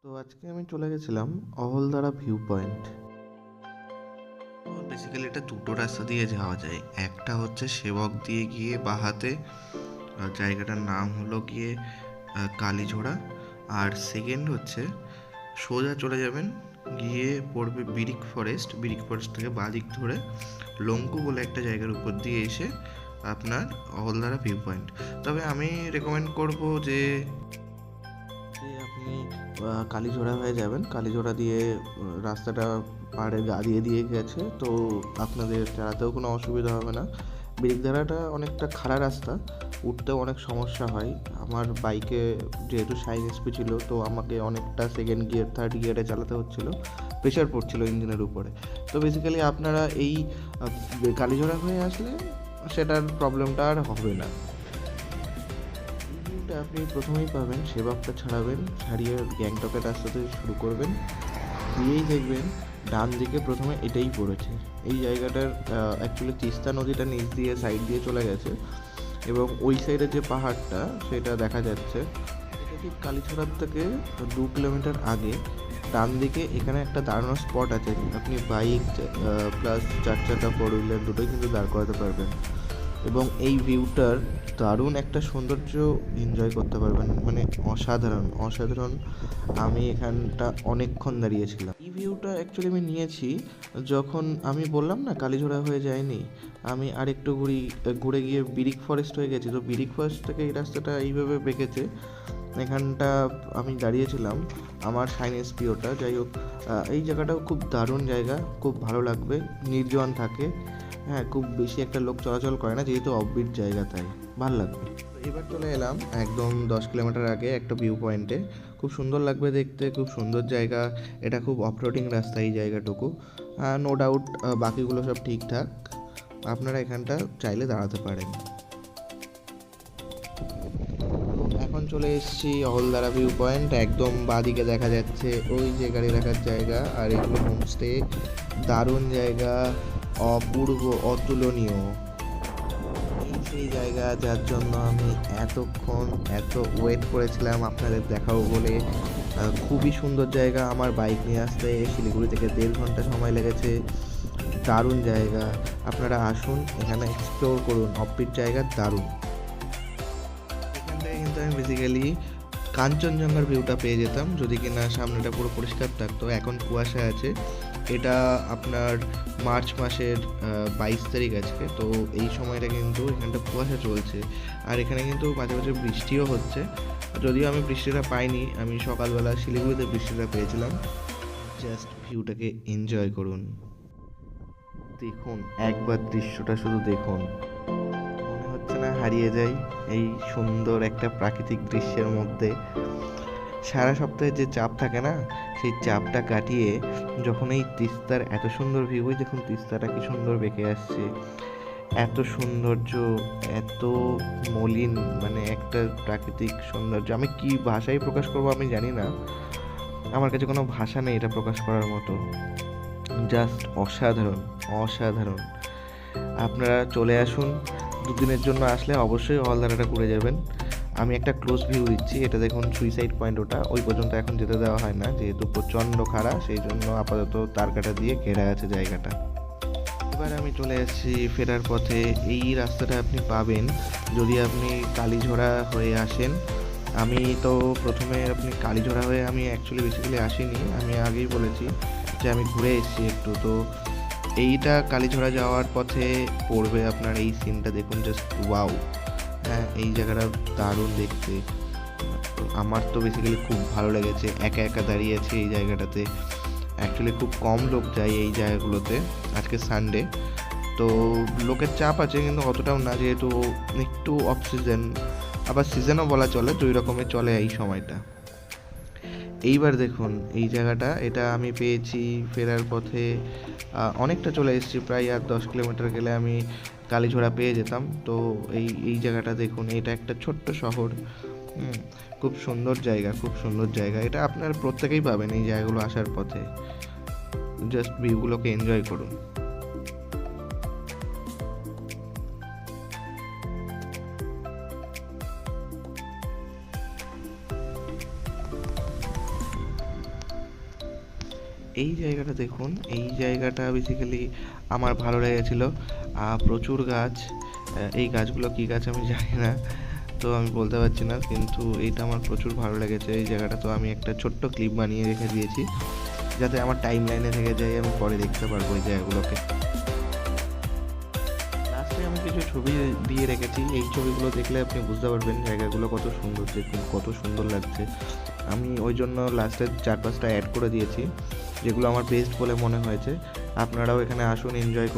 তো আজকে আমি চলে গেছিলাম অহলদারা ভিউ পয়েন্ট। তো বেসিক্যালি এটা দুটো রাস্তা দিয়ে যাওয়া যায়। একটা হচ্ছে সেবক দিয়ে গিয়ে বাহাতে, জায়গাটার নাম হলো গিয়ে কালীঝোড়া। আর সেকেন্ড হচ্ছে সোজা চলে যাবেন, গিয়ে পড়বে বিরিক ফরেস্ট। বিরিক ফরেস্ট থেকে বাদিক ধরে লঙ্কু বলে একটা জায়গার উপর দিয়ে এসে আপনার অহলদারা ভিউ পয়েন্ট। তবে আমি রেকমেন্ড করব যে আপনি কালীঝোড়া হয়ে যাবেন। কালীঝোড়া দিয়ে রাস্তাটা পাহাড়ের গা দিয়ে দিয়ে গেছে, তো আপনাদের চালাতেও কোনো অসুবিধা হবে না। ব্রিকধারাটা অনেকটা খাড়া রাস্তা, উঠতেও অনেক সমস্যা হয়। আমার বাইকে যেহেতু শাইন এসপি ছিল, তো আমাকে অনেকটা সেকেন্ড গিয়ার থার্ড গিয়ারে চালাতে হচ্ছিলো, প্রেশার পড়ছিল ইঞ্জিনের উপরে। তো বেসিক্যালি আপনারা এই কালীঝোড়া হয়ে আসলে সেটার প্রবলেমটা আর হবে না। ভিউটা আপনি প্রথমেই পাবেন, সেবকটা ছাড়াবেন, ছাড়িয়ে গ্যাংটকের রাস্তাতে শুরু করবেন, দিয়েই দেখবেন ডান দিকে প্রথমে এটাই পড়েছে। এই জায়গাটার অ্যাকচুয়ালি তিস্তা নদীটা নিচ দিয়ে সাইড দিয়ে চলে গেছে, এবং ওই সাইডের যে পাহাড়টা সেটা দেখা যাচ্ছে। এটা ঠিক কালীছড়ার থেকে 2 কিলোমিটার আগে ডান দিকে এখানে একটা দাঁড়ানোর স্পট আছে। আপনি বাইক প্লাস 4 চাকা 4 হুইলার দুটোই কিন্তু দাঁড় করাতে পারবেন, এবং এই ভিউটার দারুণ একটা সৌন্দর্য এনজয় করতে পারবেন, মানে অসাধারণ অসাধারণ। আমি এখানটা অনেকক্ষণ দাঁড়িয়েছিলাম। এই ভিউটা অ্যাকচুয়ালি আমি নিয়েছি যখন আমি বললাম না কালীঝোড়া হয়ে যায়নি, আমি আরেকটু ঘুরে গিয়ে বিরিক ফরেস্ট হয়ে গেছি। তো বিরিক ফরেস্ট থেকে এই রাস্তাটা এইভাবে বেঁকেছে, এখানটা আমি দাঁড়িয়েছিলাম আমার সাইন এসপিওটা। যাই হোক, এই জায়গাটাও খুব দারুণ জায়গা, খুব ভালো লাগবে, নির্জন থাকে। হ্যাঁ, খুব বেশি একটা লোক চলাচল করে না, যেহেতু অফবিট জায়গা, তাই ভালো লাগবে। তো এবার চলে এলাম একদম 10 কিলোমিটার আগে একটা ভিউ পয়েন্টে। খুব সুন্দর লাগবে দেখতে, খুব সুন্দর জায়গা। এটা খুব অফরোডিং রাস্তা এই জায়গাটুকু, নো ডাউট। বাকিগুলো সব ঠিকঠাক, আপনারা এখানটা চাইলে দাঁড়াতে পারেন। এখন চলে এসেছি অহলদারা ভিউ পয়েন্ট। একদম বাঁদিকে দেখা যাচ্ছে ওই যে গাড়ি রাখার জায়গা, আর এগুলো হোমস্টে। দারুণ জায়গা, অপূর্ব, অতুলনীয়। এই সেই জায়গা যার জন্য আমি এতক্ষণ এত ওয়েট করেছিলাম আপনাদের দেখাবো বলে। খুবই সুন্দর জায়গা। আমার বাইক নিয়ে আসতে শিলিগুড়ি থেকে 1.5 ঘন্টা সময় লেগেছে। দারুণ জায়গা, আপনারা আসুন, এখানে এক্সপ্লোর করুন। অফবিট জায়গা, দারুণ। এখান থেকে কিন্তু আমি বেসিক্যালি কাঞ্চনজঙ্ঘার ভিউটা পেয়ে যেতাম যদি কিনা সামনেটা পুরো পরিষ্কার থাকতো। এখন কুয়াশা আছে। এটা আপনার মার্চ মাসের 22 তারিখ আজকে। তো এই সময়টা কিন্তু এখানটা কুয়াশা চলছে, আর এখানে কিন্তু মাঝে মাঝে বৃষ্টিও হচ্ছে। যদিও আমি বৃষ্টিটা পাইনি, আমি সকালবেলা শিলিগুড়িতে বৃষ্টিটা পেয়েছিলাম। জাস্ট ভিউটাকে এনজয় করুন, দেখুন একবার দৃশ্যটা, শুধু দেখুন। মনে হচ্ছে না হারিয়ে যাই এই সুন্দর একটা প্রাকৃতিক দৃশ্যের মধ্যে। সারা সপ্তাহে যে চাপ থাকে না, সেই চাপটা কাটিয়ে যখন এই তিস্তার এত সুন্দর ভিউ, দেখুন তিস্তাটা কি সুন্দর বেঁকে আসছে, এত সৌন্দর্য, এত মলিন, মানে একটা প্রাকৃতিক সৌন্দর্য। আমি কি ভাষায় প্রকাশ করবো আমি জানি না, আমার কাছে কোনো ভাষা নেই এটা প্রকাশ করার মতো। জাস্ট অসাধারণ অসাধারণ। আপনারা চলে আসুন, দুদিনের জন্য আসলে অবশ্যই হলদারাটা ঘুরে যাবেন। আমি একটা ক্লোজ ভিউ দিচ্ছি, এটা দেখুন সুইসাইড পয়েন্ট। ওটা ওই পর্যন্ত এখন যেতে দেওয়া হয় না, যেহেতু প্রচণ্ড খাড়া, সেই জন্য আপাতত তারকাটা দিয়ে ঘেরা আছে জায়গাটা। এবার আমি চলে এসেছি ফেরার পথে। এই রাস্তাটা আপনি পাবেন যদি আপনি কালীঝোড়া হয়ে আসেন। আমি তো প্রথমে আপনি কালীঝোড়া হয়ে আমি অ্যাকচুয়ালি বেসিক্যালি আসিনি, আমি আগেই বলেছি যে আমি ঘুরে এসেছি একটু। তো এইটা কালীঝোড়া যাওয়ার পথে পড়বে আপনার। এই সিনটা দেখুন, জাস্ট ওয়াও। হ্যাঁ, এই জায়গাটা দারুণ দেখতে। আমার তো বেসিক্যালি খুব ভালো লেগেছে। একা একা দাঁড়িয়ে আছি এই জায়গাটাতে। অ্যাকচুয়ালি খুব কম লোক যায় এই জায়গাগুলোতে, আজকে সানডে, তো লোকের চাপ আছে কিন্তু অতটাও না, যেহেতু একটু অফ সিজন, আবার সিজনও বলা চলে, দুই রকমের চলে এই সময়টা। এইবার দেখুন এই জায়গাটা, এটা আমি পেয়েছি ফেরার পথে। অনেকটা চলে এসেছি, প্রায় আর 10 কিলোমিটার গেলে আমি কালীঝোড়া পেয়ে যেতাম। তো এই এই জায়গাটা দেখুন, এটা একটা ছোট্ট শহর। খুব সুন্দর জায়গা, খুব সুন্দর জায়গা। এটা আপনার প্রত্যেকেই পাবেন এই জায়গাগুলো আসার পথে। জাস্ট ভিউগুলোকে এনজয় করুন। এই জায়গাটা দেখুন, এই জায়গাটা বেসিক্যালি আমার ভালো লেগেছিল। প্রচুর গাছ, এই গাছগুলো কী গাছ আমি জানি না, তো আমি বলতে পারছি না, কিন্তু এইটা আমার প্রচুর ভালো লেগেছে এই জায়গাটা। তো আমি একটা ছোট্ট ক্লিপ বানিয়ে রেখে দিয়েছি যাতে আমার টাইম লাইনে থেকে যায়, আমি পরে দেখতে পারবো এই জায়গাগুলোকে। লাস্টে আমি কিছু ছবি দিয়ে রেখেছি, এই ছবিগুলো দেখলে আপনি বুঝতে পারবেন জায়গাগুলো কত সুন্দর, দেখুন কত সুন্দর লাগছে। আমি ওই জন্য লাস্টে 4-5টা অ্যাড করে দিয়েছি যেগুলো আমার বেস্ট বলে মনে হয়েছে। আপনারাও এখানে আসুন, এনজয় করুন।